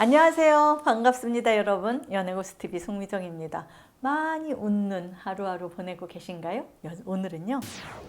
안녕하세요. 반갑습니다, 여러분. 연애고수TV 송미정입니다. 많이 웃는 하루하루 보내고 계신가요? 오늘은요,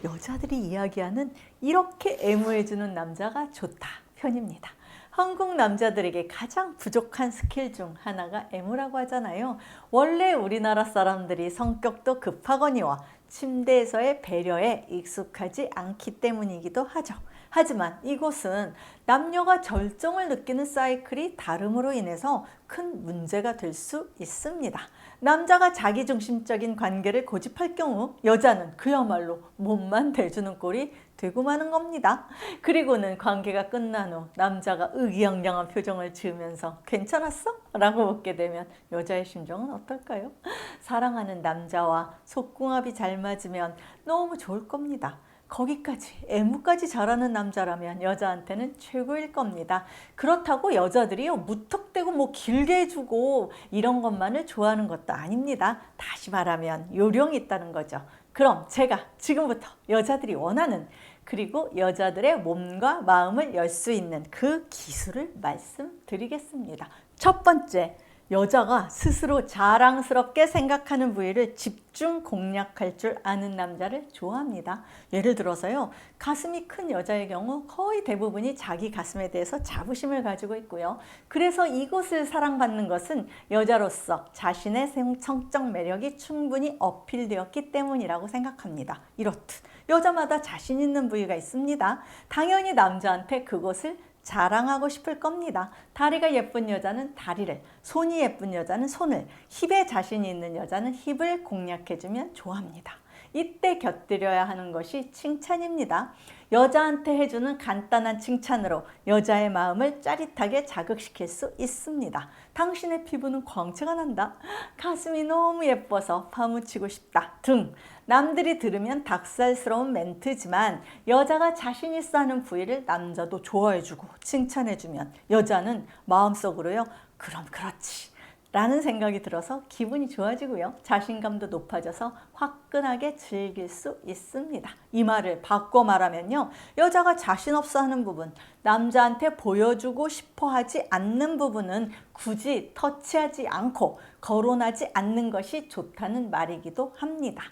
여자들이 이야기하는 이렇게 애무해주는 남자가 좋다 편입니다. 한국 남자들에게 가장 부족한 스킬 중 하나가 애무라고 하잖아요. 원래 우리나라 사람들이 성격도 급하거니와 침대에서의 배려에 익숙하지 않기 때문이기도 하죠. 하지만 이곳은 남녀가 절정을 느끼는 사이클이 다름으로 인해서 큰 문제가 될 수 있습니다. 남자가 자기중심적인 관계를 고집할 경우 여자는 그야말로 몸만 대주는 꼴이 되고 마는 겁니다. 그리고는 관계가 끝난 후 남자가 의기양양한 표정을 지으면서 괜찮았어? 라고 묻게 되면 여자의 심정은 어떨까요? 사랑하는 남자와 속궁합이 잘 맞으면 너무 좋을 겁니다. 거기까지 애무까지 잘하는 남자라면 여자한테는 최고일 겁니다. 그렇다고 여자들이요 무턱대고 길게 해주고 이런 것만을 좋아하는 것도 아닙니다. 다시 말하면 요령이 있다는 거죠. 그럼 제가 지금부터 여자들이 원하는, 그리고 여자들의 몸과 마음을 열 수 있는 그 기술을 말씀드리겠습니다. 첫 번째, 여자가 스스로 자랑스럽게 생각하는 부위를 집중 공략할 줄 아는 남자를 좋아합니다. 예를 들어서요, 가슴이 큰 여자의 경우 거의 대부분이 자기 가슴에 대해서 자부심을 가지고 있고요. 그래서 이곳을 사랑받는 것은 여자로서 자신의 성적 매력이 충분히 어필되었기 때문이라고 생각합니다. 이렇듯 여자마다 자신 있는 부위가 있습니다. 당연히 남자한테 그곳을 자랑하고 싶을 겁니다. 다리가 예쁜 여자는 다리를, 손이 예쁜 여자는 손을, 힙에 자신이 있는 여자는 힙을 공략해주면 좋아합니다. 이때 곁들여야 하는 것이 칭찬입니다. 여자한테 해주는 간단한 칭찬으로 여자의 마음을 짜릿하게 자극시킬 수 있습니다. 당신의 피부는 광채가 난다. 가슴이 너무 예뻐서 파묻히고 싶다. 등 남들이 들으면 닭살스러운 멘트지만 여자가 자신 있어 하는 부위를 남자도 좋아해주고 칭찬해주면 여자는 마음속으로요, 그럼 그렇지 라는 생각이 들어서 기분이 좋아지고요, 자신감도 높아져서 화끈하게 즐길 수 있습니다. 이 말을 바꿔 말하면요, 여자가 자신 없어 하는 부분, 남자한테 보여주고 싶어 하지 않는 부분은 굳이 터치하지 않고 거론하지 않는 것이 좋다는 말이기도 합니다.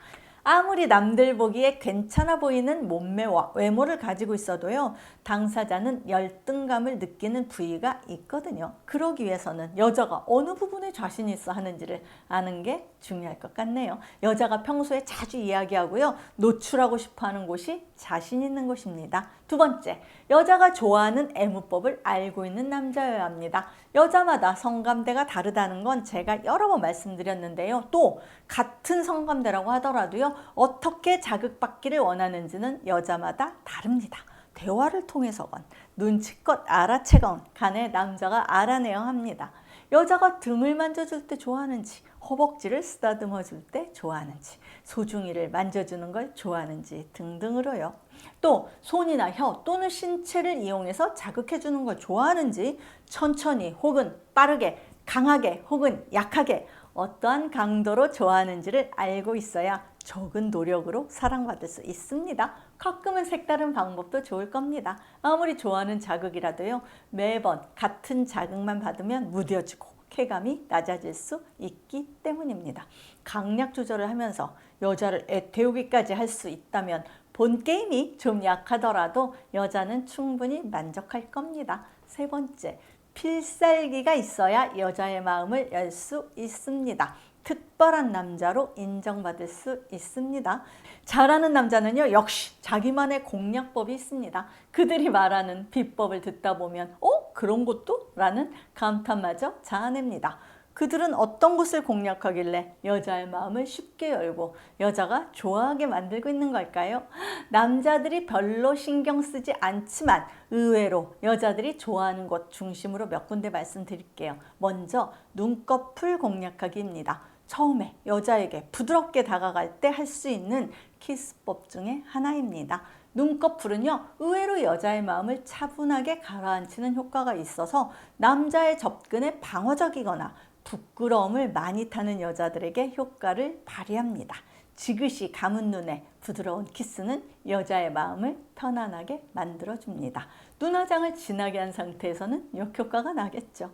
아무리 남들 보기에 괜찮아 보이는 몸매와 외모를 가지고 있어도요, 당사자는 열등감을 느끼는 부위가 있거든요. 그러기 위해서는 여자가 어느 부분에 자신 있어 하는지를 아는 게 중요할 것 같네요. 여자가 평소에 자주 이야기하고요, 노출하고 싶어 하는 곳이 자신 있는 곳입니다. 두 번째, 여자가 좋아하는 애무법을 알고 있는 남자여야 합니다. 여자마다 성감대가 다르다는 건 제가 여러 번 말씀드렸는데요. 또 같은 성감대라고 하더라도요, 어떻게 자극받기를 원하는지는 여자마다 다릅니다. 대화를 통해서건 눈치껏 알아채건 간에 남자가 알아내야 합니다. 여자가 등을 만져줄 때 좋아하는지, 허벅지를 쓰다듬어 줄 때 좋아하는지, 소중이를 만져주는 걸 좋아하는지 등등으로요. 또 손이나 혀 또는 신체를 이용해서 자극해 주는 걸 좋아하는지, 천천히 혹은 빠르게, 강하게 혹은 약하게 어떠한 강도로 좋아하는지를 알고 있어야 적은 노력으로 사랑받을 수 있습니다. 가끔은 색다른 방법도 좋을 겁니다. 아무리 좋아하는 자극이라도요, 매번 같은 자극만 받으면 무뎌지고 쾌감이 낮아질 수 있기 때문입니다. 강약 조절을 하면서 여자를 애태우기까지 할 수 있다면 본 게임이 좀 약하더라도 여자는 충분히 만족할 겁니다. 세 번째, 필살기가 있어야 여자의 마음을 열 수 있습니다. 특별한 남자로 인정받을 수 있습니다. 잘하는 남자는요, 역시 자기만의 공략법이 있습니다. 그들이 말하는 비법을 듣다 보면 그런 것도? 라는 감탄마저 자아냅니다. 그들은 어떤 것을 공략하길래 여자의 마음을 쉽게 열고 여자가 좋아하게 만들고 있는 걸까요? 남자들이 별로 신경 쓰지 않지만 의외로 여자들이 좋아하는 곳 중심으로 몇 군데 말씀드릴게요. 먼저 눈꺼풀 공략하기입니다. 처음에 여자에게 부드럽게 다가갈 때 할 수 있는 키스법 중에 하나입니다. 눈꺼풀은요, 의외로 여자의 마음을 차분하게 가라앉히는 효과가 있어서 남자의 접근에 방어적이거나 부끄러움을 많이 타는 여자들에게 효과를 발휘합니다. 지그시 감은 눈에 부드러운 키스는 여자의 마음을 편안하게 만들어줍니다. 눈화장을 진하게 한 상태에서는 역효과가 나겠죠.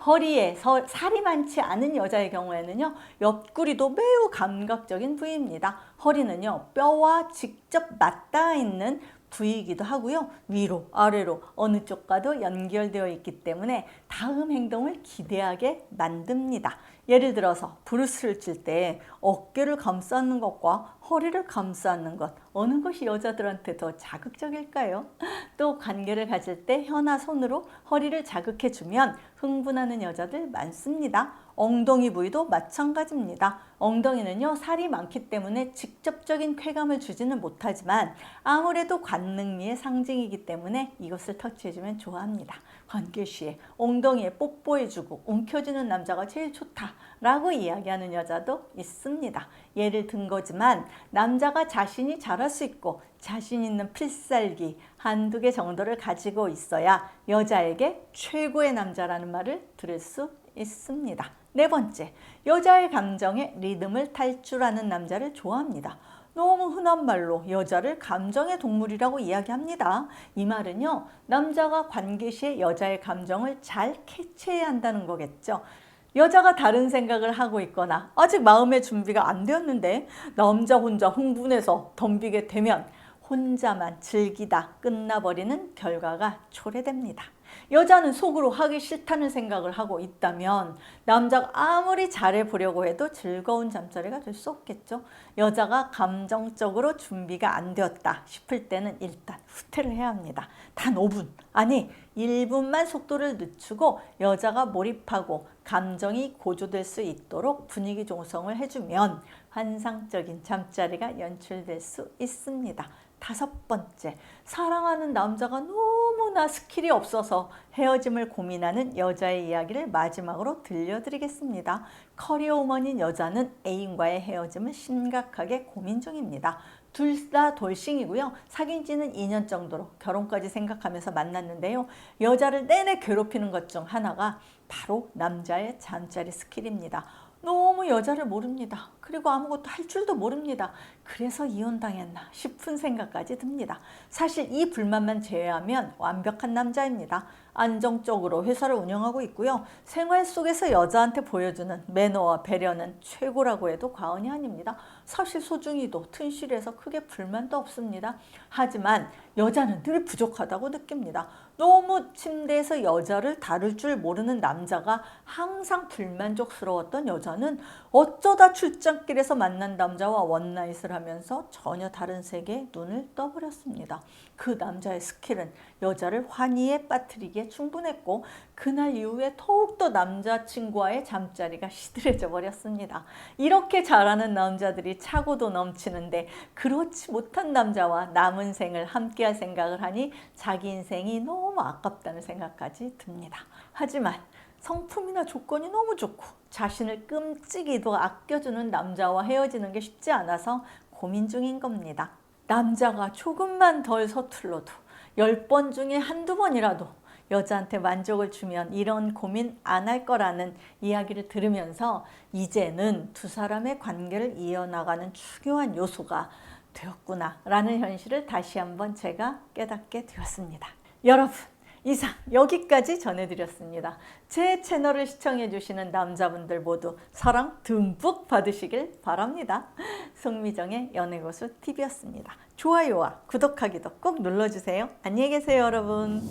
허리에 살이 많지 않은 여자의 경우에는요, 옆구리도 매우 감각적인 부위입니다. 허리는요, 뼈와 직접 맞닿아 있는 부위이기도 하고요. 위로, 아래로 어느 쪽과도 연결되어 있기 때문에 다음 행동을 기대하게 만듭니다. 예를 들어서 브루스를 칠 때 어깨를 감싸는 것과 허리를 감싸는 것, 어느 것이 여자들한테 더 자극적일까요? 또 관계를 가질 때 혀나 손으로 허리를 자극해주면 흥분하는 여자들 많습니다. 엉덩이 부위도 마찬가지입니다. 엉덩이는요, 살이 많기 때문에 직접적인 쾌감을 주지는 못하지만 아무래도 관능미의 상징이기 때문에 이것을 터치해주면 좋아합니다. 관계 시에 엉덩이에 뽀뽀해주고 움켜쥐는 남자가 제일 좋다라고 이야기하는 여자도 있습니다. 예를 든 거지만 남자가 자신이 잘할 수 있고 자신 있는 필살기 한두 개 정도를 가지고 있어야 여자에게 최고의 남자라는 말을 들을 수 있습니다. 네 번째, 여자의 감정에 리듬을 탈 줄 아는 남자를 좋아합니다. 너무 흔한 말로 여자를 감정의 동물이라고 이야기합니다. 이 말은요, 남자가 관계 시에 여자의 감정을 잘 캐치해야 한다는 거겠죠. 여자가 다른 생각을 하고 있거나 아직 마음의 준비가 안 되었는데 남자 혼자 흥분해서 덤비게 되면 혼자만 즐기다 끝나버리는 결과가 초래됩니다. 여자는 속으로 하기 싫다는 생각을 하고 있다면 남자가 아무리 잘해보려고 해도 즐거운 잠자리가 될 수 없겠죠. 여자가 감정적으로 준비가 안 되었다 싶을 때는 일단 후퇴를 해야 합니다. 단 5분, 아니 1분만 속도를 늦추고 여자가 몰입하고 감정이 고조될 수 있도록 분위기 조성을 해주면 환상적인 잠자리가 연출될 수 있습니다. 다섯 번째, 사랑하는 남자가 너무나 스킬이 없어서 헤어짐을 고민하는 여자의 이야기를 마지막으로 들려드리겠습니다. 커리어우먼인 여자는 애인과의 헤어짐을 심각하게 고민 중입니다. 둘 다 돌싱이고요. 사귄 지는 2년 정도로 결혼까지 생각하면서 만났는데요. 여자를 내내 괴롭히는 것 중 하나가 바로 남자의 잠자리 스킬입니다. 너무 여자를 모릅니다. 그리고 아무것도 할 줄도 모릅니다. 그래서 이혼당했나 싶은 생각까지 듭니다. 사실 이 불만만 제외하면 완벽한 남자입니다. 안정적으로 회사를 운영하고 있고요. 생활 속에서 여자한테 보여주는 매너와 배려는 최고라고 해도 과언이 아닙니다. 사실 소중이도 튼실해서 크게 불만도 없습니다. 하지만 여자는 늘 부족하다고 느낍니다. 너무 침대에서 여자를 다룰 줄 모르는 남자가 항상 불만족스러웠던 여자는 어쩌다 출장길에서 만난 남자와 원나잇을 하면서 전혀 다른 세계에 눈을 떠버렸습니다. 그 남자의 스킬은 여자를 환희에 빠뜨리기에 충분했고 그날 이후에 더욱더 남자친구와의 잠자리가 시들해져 버렸습니다. 이렇게 잘하는 남자들이 차고도 넘치는데 그렇지 못한 남자와 남은 생을 함께할 생각을 하니 자기 인생이 너무 아깝다는 생각까지 듭니다. 하지만 성품이나 조건이 너무 좋고 자신을 끔찍이도 아껴주는 남자와 헤어지는 게 쉽지 않아서 고민 중인 겁니다. 남자가 조금만 덜 서툴러도 10번 중에 한두 번이라도 여자한테 만족을 주면 이런 고민 안 할 거라는 이야기를 들으면서 이제는 두 사람의 관계를 이어나가는 중요한 요소가 되었구나 라는 현실을 다시 한번 제가 깨닫게 되었습니다. 여러분, 이상 여기까지 전해드렸습니다. 제 채널을 시청해 주시는 남자분들 모두 사랑 듬뿍 받으시길 바랍니다. 송미정의 연애고수 TV였습니다. 좋아요와 구독하기도 꼭 눌러주세요. 안녕히 계세요, 여러분.